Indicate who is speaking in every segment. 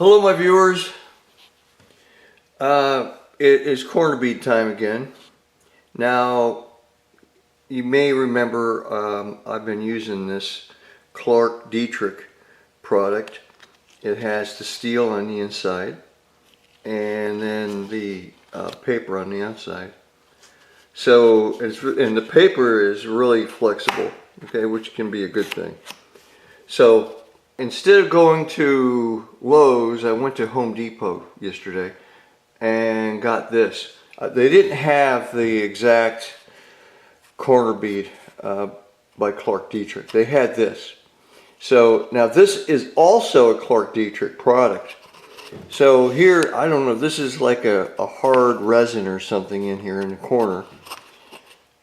Speaker 1: Hello my viewers, it is corner bead time again. Now you may remember I've been using this Clark Dietrich product. It has the steel on the inside and then the paper on the outside. So and the paper is really flexible, okay, which can be a good thing. So instead of going to Lowe's, I went to Home Depot yesterday and got this. They didn't have the exact corner bead by Clark Dietrich. They had this. So now this is also a Clark Dietrich product. So here, I don't know, this is like a hard resin or something in here in the corner.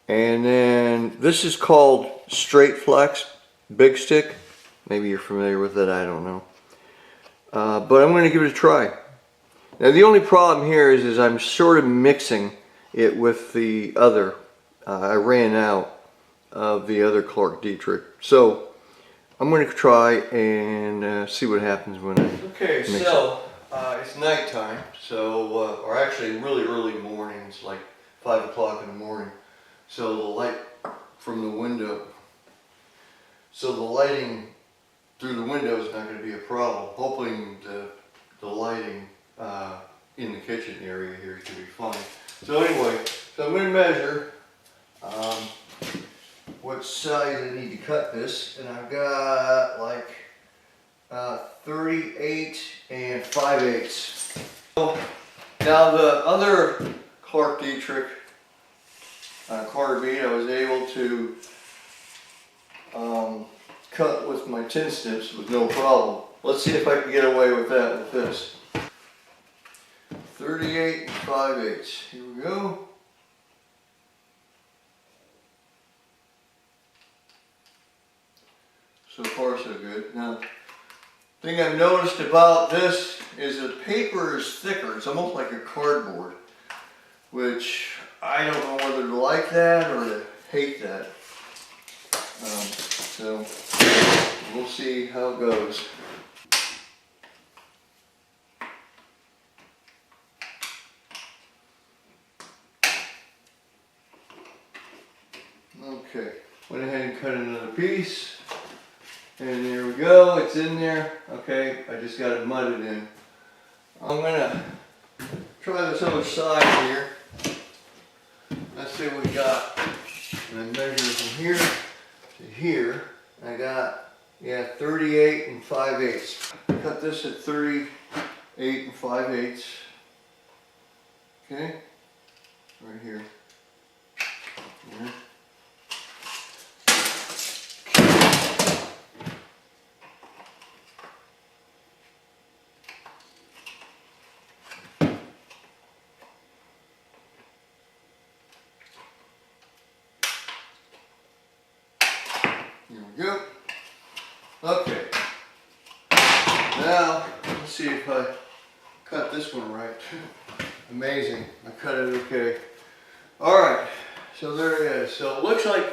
Speaker 1: And then this is called Straight Flex Big Stick. Maybe you're familiar with it, I don't know. But I'm going to give it a try. Now the only problem here is I'm sort of mixing it with the other. I ran out of the other Clark Dietrich. So I'm going to try and see what happens when I mix it. So it's nighttime, so, or actually really early morning. It's like 5 o'clock in the morning. So the light from the window, so the lighting through the window is not going to be a problem. Hoping the lighting in the kitchen area here is going to be fine. So anyway, so I'm going to measure what size I need to cut this, and I've got like 38 and 5/8. So now the other Clark Dietrich corner bead I was able to cut with my tin snips with no problem. Let's see if I can get away with that with this. 38 and 5/8. Here we go. So far so good. Now, the thing I've noticed about this is the paper is thicker. It's almost like a cardboard, which I don't know whether to like that or to hate that. So we'll see how it goes. Okay, went ahead and cut another piece, and there we go, it's in there. Okay, I just got to mud it in. I'm gonna try this other side here. Let's see what we got. And I measure from here to here. I got, 38 and 5/8. Cut this at 38 and 5/8. Okay, right here. Yeah. Here we go. Okay. Now, let's see if I cut this one right. Amazing. I cut it okay. Alright. So there it is. So it looks like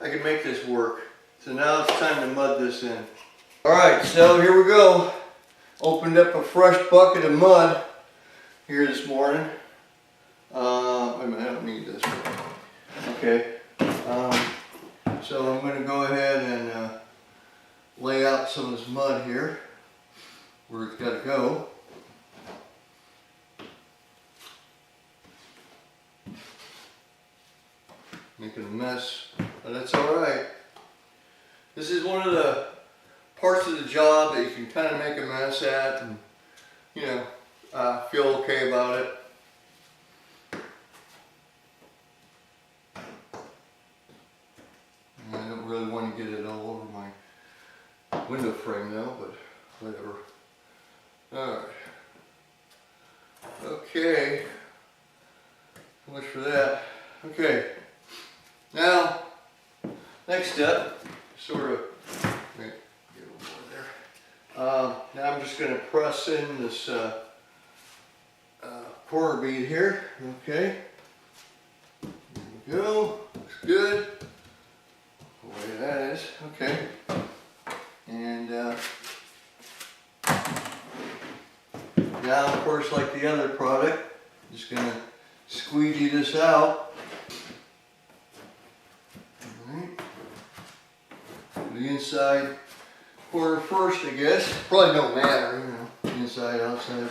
Speaker 1: I can make this work. So now it's time to mud this in. Alright, so here we go. Opened up a fresh bucket of mud here this morning. Wait a minute, I don't need this one. Okay. So I'm going to go ahead and lay out some of this mud here where it's got to go. Making a mess, but that's alright. This is one of the parts of the job that you can kind of make a mess at and, you know, feel okay about it. I don't really want to get it all over my window frame though, but whatever. Alright. Okay. So much for that. Okay. Now, next step, sort of, get a little more there. Now I'm just going to press in this corner bead here. Okay. There we go. Looks good. The way that is. Okay. And Now, of course, like the other product, just gonna squeegee this out. Alright. The inside corner first, I guess. Probably don't matter, you know, inside, outside.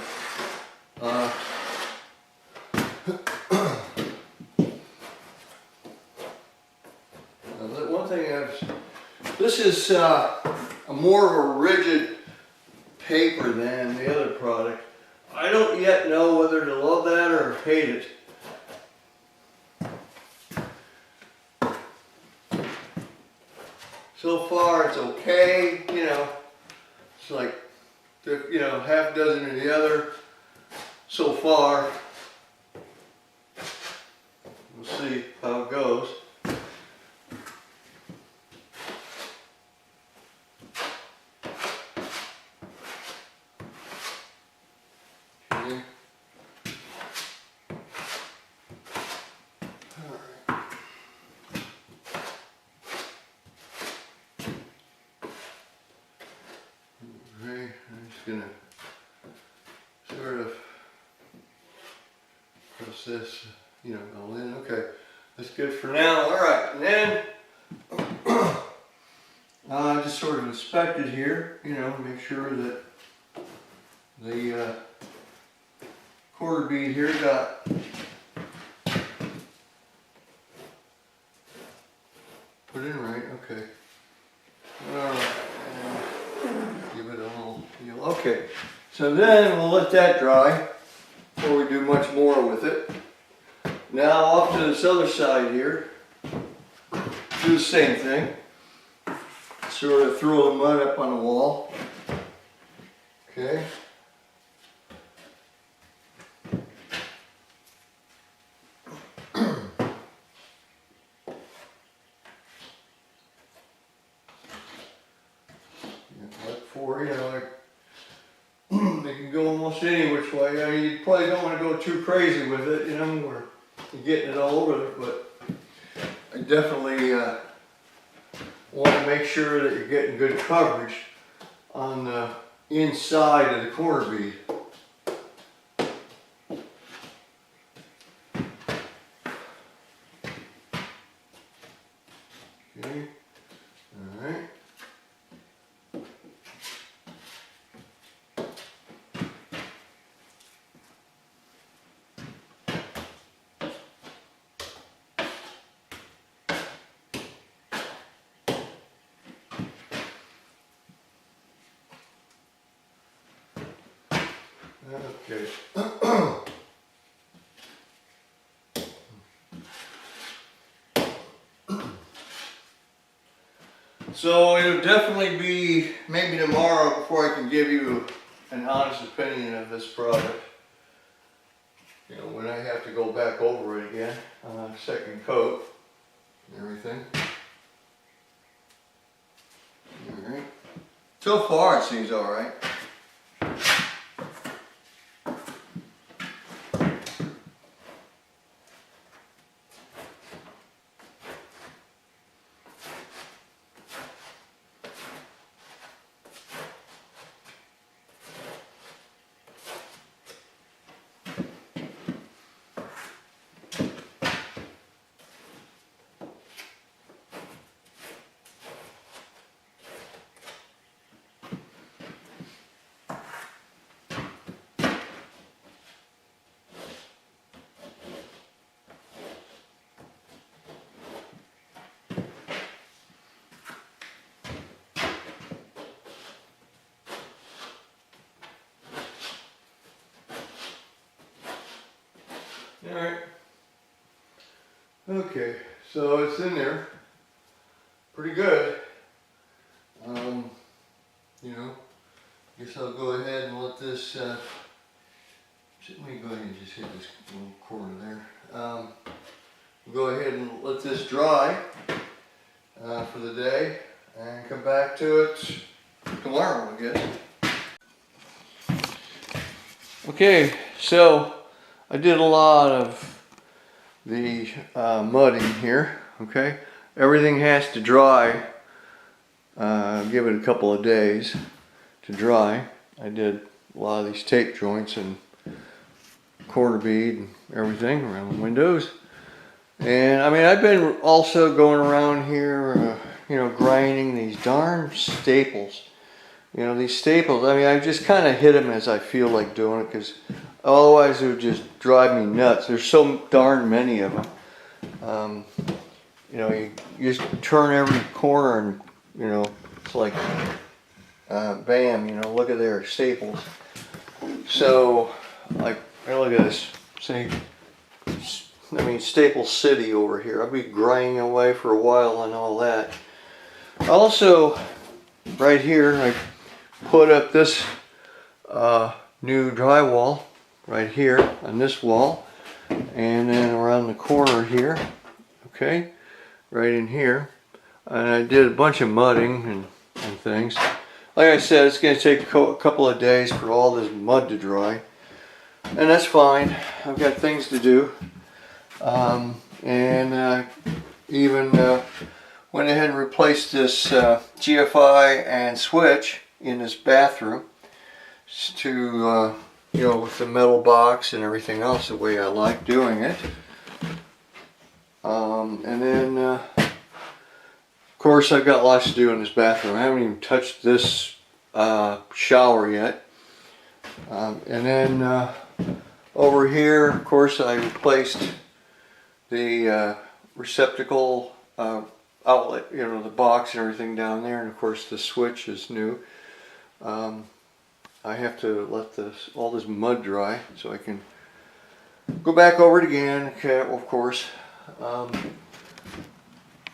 Speaker 1: One thing this is more of a rigid paper than the other product. I don't yet know whether to love that or hate it. So far it's okay, you know, it's like, you know, half a dozen of the other so far. We'll see how it goes. Okay. I'm just gonna sort of press this, you know, all in. Okay, that's good for now. All right, and then just sort of inspect it here, you know, make sure that the quarter bead here got put in right. Okay. All right. Give it a little feel. Okay, so then we'll let that dry before we do much more with it. Now off to this other side here. Do the same thing. Sort of throw the mud up on the wall. Okay. For, you know, like, they can go almost any which way. I mean, you probably don't want to go too crazy with it, you know, where you're getting it all over there, but I definitely want to make sure that you're getting good coverage on the inside of the corner bead. Okay, all right. Okay. So it'll definitely be maybe tomorrow before I can give you an honest opinion of this product. You know, when I have to go back over it again, second coat and everything. All right. So far it seems all right. Alright. Okay, so it's in there. Pretty good. You know, guess I'll go ahead and let this, let me go ahead and just hit this little corner there. We'll go ahead and let this dry for the day and come back to it tomorrow, I guess. Okay, so I did a lot of the mudding here, okay? Everything has to dry. Give it a couple of days to dry. I did a lot of these tape joints and corner bead and everything around the windows. And I mean, I've been also going around here, you know, grinding these darn staples. You know, these staples, I mean, I just kind of hit them as I feel like doing it, because otherwise it would just drive me nuts. There's so darn many of them. You know, you just turn every corner and, you know, it's like, bam, you know, look at their staples. So, like, look at this. See, I mean, Staple City over here. I'll be grinding away for a while on all that. Also, right here, I put up this new drywall right here on this wall, and then around the corner here, okay, right in here. And I did a bunch of mudding and things. Like I said, it's going to take a couple of days for all this mud to dry, and that's fine. I've got things to do. Even went ahead and replaced this GFI and switch in this bathroom to, you know, with the metal box and everything else the way I like doing it. And then, of course, I've got lots to do in this bathroom. I haven't even touched this shower yet. And then over here, of course, I replaced the receptacle outlet, you know, the box and everything down there, and of course the switch is new. I have to let all this mud dry so I can go back over it again, okay, of course.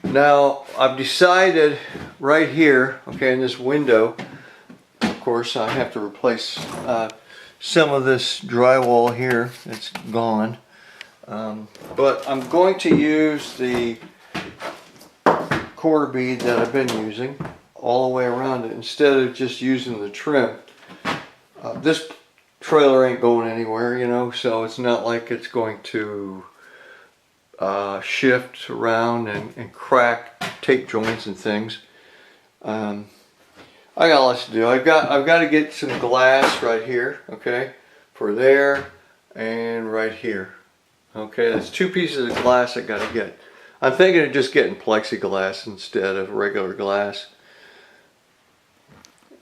Speaker 1: Now I've decided right here, okay, in this window, of course I have to replace some of this drywall here. It's gone. But I'm going to use the corner bead that I've been using all the way around it instead of just using the trim. This trailer ain't going anywhere, you know, so it's not like it's going to shift around and crack tape joints and things. I got lots to do. I've got to get some glass right here, okay, for there and right here. Okay, that's 2 pieces of glass I got to get. I'm thinking of just getting plexiglass instead of regular glass.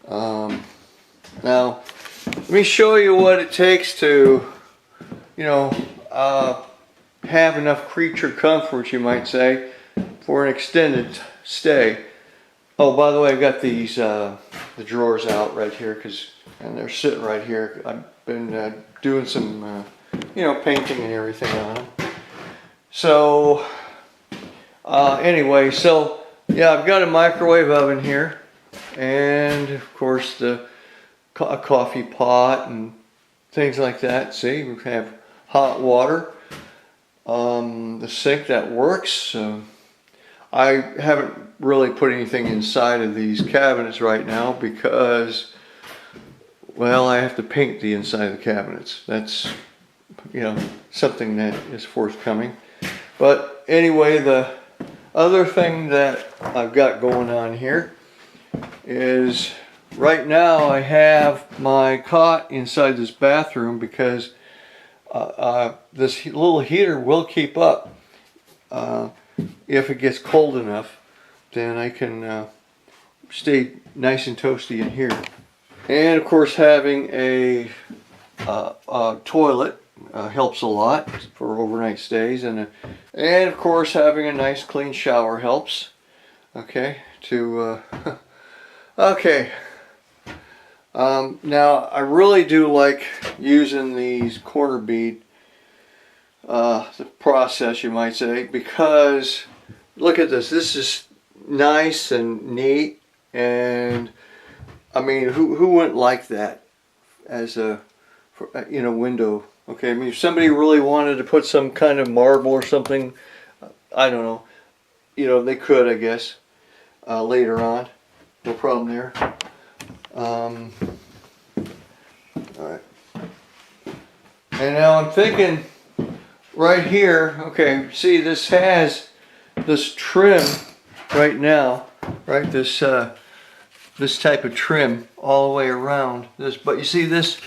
Speaker 1: Now, let me show you what it takes to, you know, have enough creature comfort, you might say, for an extended stay. Oh, by the way, I've got these the drawers out right here, and they're sitting right here. I've been doing some, you know, painting and everything on them. So, anyway, so yeah, I've got a microwave oven here, and of course a coffee pot and things like that. See, we have hot water. The sink that works. I haven't really put anything inside of these cabinets right now because, well, I have to paint the inside of the cabinets. That's, you know, something that is forthcoming. But anyway, the other thing that I've got going on here is right now I have my cot inside this bathroom because this little heater will keep up. If it gets cold enough, then I can stay nice and toasty in here. And of course, having a toilet helps a lot for overnight stays, and of course having a nice clean shower helps. Okay, okay. Now I really do like using these corner bead, the process, you might say, because look at this. This is nice and neat, and I mean, who wouldn't like that as a, you know, window? Okay, I mean, if somebody really wanted to put some kind of marble or something, I don't know, you know, they could, I guess, later on. No problem there. Alright. And now I'm thinking right here, okay, see, this has this trim right now, right, this this type of trim all the way around this. But you see this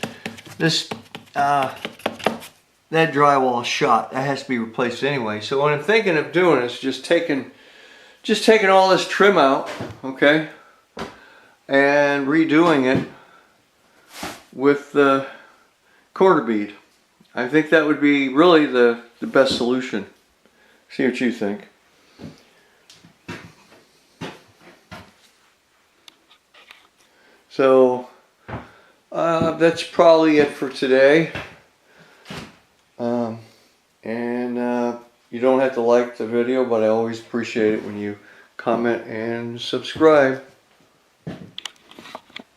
Speaker 1: that drywall is shot. That has to be replaced anyway. So what I'm thinking of doing is just taking all this trim out, okay, and redoing it with the quarter bead. I think that would be really the best solution. See what you think. So that's probably it for today. You don't have to like the video, but I always appreciate it when you comment and subscribe.